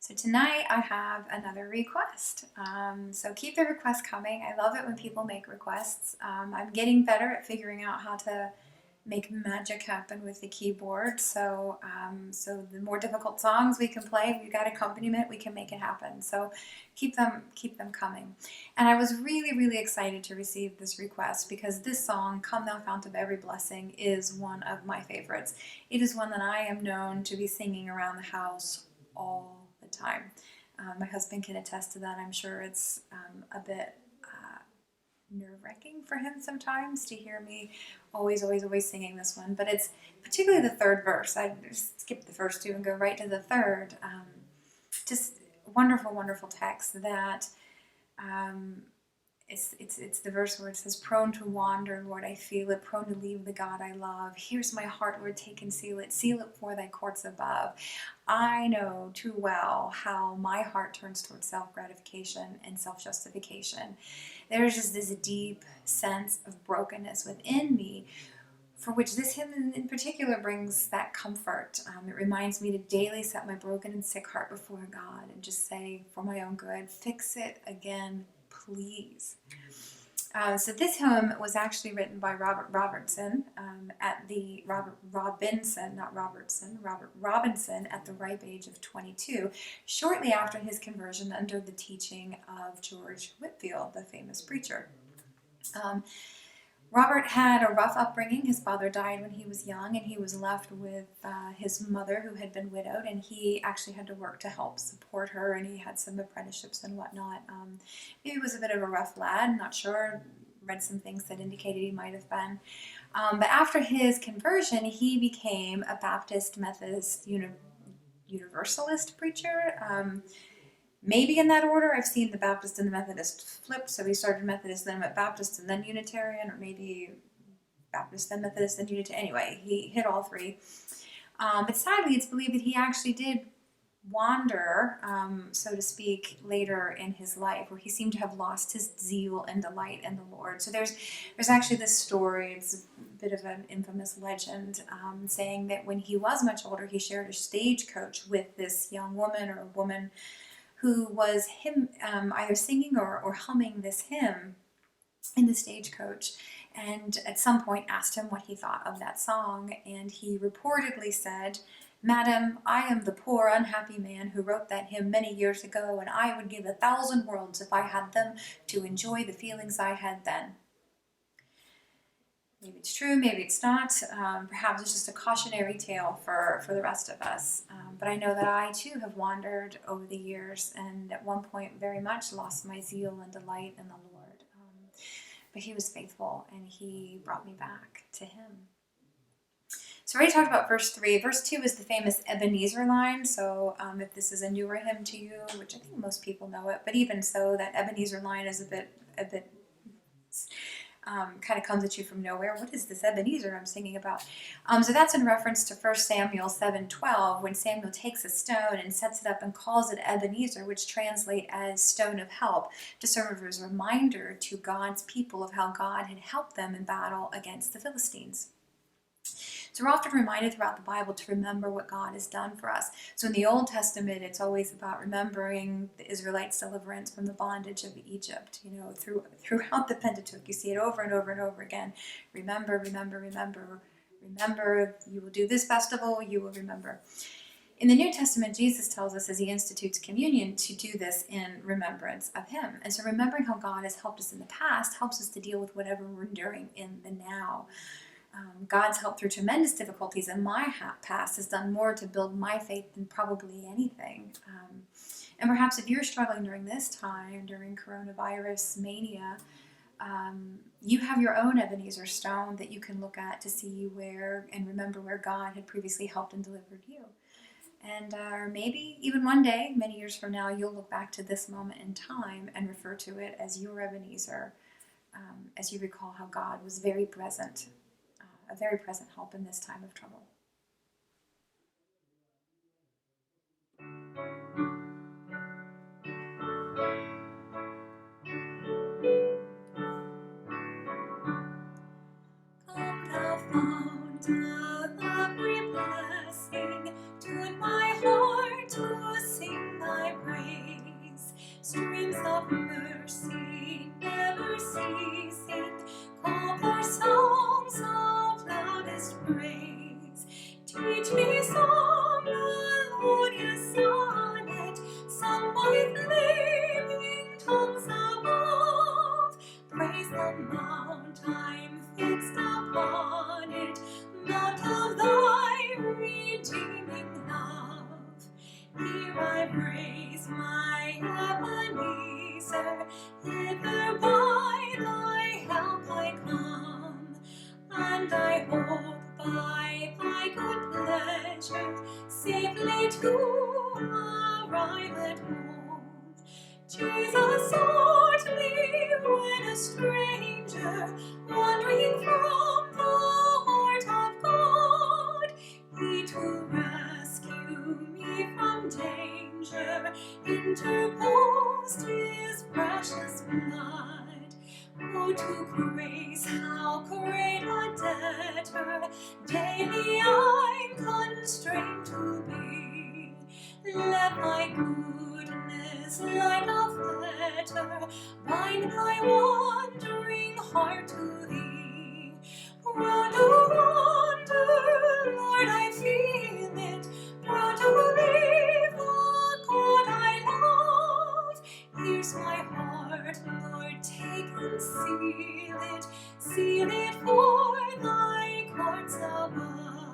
So tonight I have another request. So keep the requests coming. I love it when people make requests. I'm getting better at figuring out how to make magic happen with the keyboard. So the more difficult songs we can play, we've got accompaniment, we can make it happen. So keep them coming. And I was really excited to receive this request because this song, "Come Thou Fount of Every Blessing," is one of my favorites. It is one that I am known to be singing around the house all the time. My husband can attest to that. I'm sure it's a bit nerve-wracking for him sometimes to hear me always singing this one, but it's particularly the third verse. I just skip the first two and go right to the third. Just wonderful text that it's the verse where it says, "Prone to wander, Lord, I feel it, prone to leave the God I love. Here's my heart, Lord, take and seal it for thy courts above." I know too well how my heart turns towards self-gratification and self-justification. There's just this deep sense of brokenness within me, for which this hymn in particular brings that comfort. It reminds me to daily set my broken and sick heart before God and just say, for my own good, fix it again, please. So this hymn was actually written by Robert Robinson at the Robert Robinson at the ripe age of 22, shortly after his conversion under the teaching of George Whitefield, the famous preacher. Robert had a rough upbringing. His father died when he was young, and he was left with his mother, who had been widowed, and he actually had to work to help support her, and he had some apprenticeships and whatnot. He was a bit of a rough lad, not sure. Read some things that indicated he might have been. But after his conversion, he became a Baptist Methodist Universalist preacher. Maybe in that order. I've seen the Baptist and the Methodist flipped, so he started Methodist, then went Baptist, and then Unitarian, or maybe Baptist, then Methodist, then Unitarian. Anyway, he hit all three. But sadly, it's believed that he actually did wander, so to speak, later in his life, where he seemed to have lost his zeal and delight in the Lord. So there's actually this story, it's a bit of an infamous legend, saying that when he was much older, he shared a stagecoach with this young woman, or a woman who was either singing or humming this hymn in the stagecoach, and at some point asked him what he thought of that song, and he reportedly said, "Madam, I am the poor unhappy man who wrote that hymn many years ago, and I would give 1,000 worlds if I had them to enjoy the feelings I had then." Maybe it's true, maybe it's not. Perhaps it's just a cautionary tale for the rest of us. But I know that I too have wandered over the years, and at one point very much lost my zeal and delight in the Lord. But he was faithful, and he brought me back to him. So we already talked about verse 3. Verse 2 is the famous Ebenezer line. So if this is a newer hymn to you, which I think most people know it, but even so, that Ebenezer line is a bit kind of comes at you from nowhere. What is this Ebenezer I'm singing about? So that's in reference to 1 Samuel 7:12, when Samuel takes a stone and sets it up and calls it Ebenezer, which translates as stone of help, to serve as a reminder to God's people of how God had helped them in battle against the Philistines. So we're often reminded throughout the Bible to remember what God has done for us. So in the Old Testament, it's always about remembering the Israelites' deliverance from the bondage of Egypt. You know, throughout the Pentateuch, you see it over and over again. Remember, you will do this festival, you will remember. In the New Testament, Jesus tells us as he institutes communion to do this in remembrance of him. And so remembering how God has helped us in the past helps us to deal with whatever we're enduring in the now. God's help through tremendous difficulties in my past has done more to build my faith than probably anything. And perhaps if you're struggling during this time, during coronavirus mania, you have your own Ebenezer stone that you can look at to see where and remember where God had previously helped and delivered you. And maybe even one day, many years from now, you'll look back to this moment in time and refer to it as your Ebenezer, as you recall how God was very present, a very present help in this time of trouble. Come thou fount of every blessing, tune my heart to sing thy grace, my Ebenezer, hither by thy help I come, and I hope by thy good pleasure safely to arrive at home. Jesus sought me when a stranger, wandering from the heart of God. He to rescue me from danger interposed his precious blood. Oh, to grace, how great a debtor daily I'm constrained to be. Let thy goodness, like a fetter, bind my wandering heart to thee. Prone to wander, Lord, I feel it, prone to leave the God I love. Here's my heart, Lord, take and seal it for thy courts above.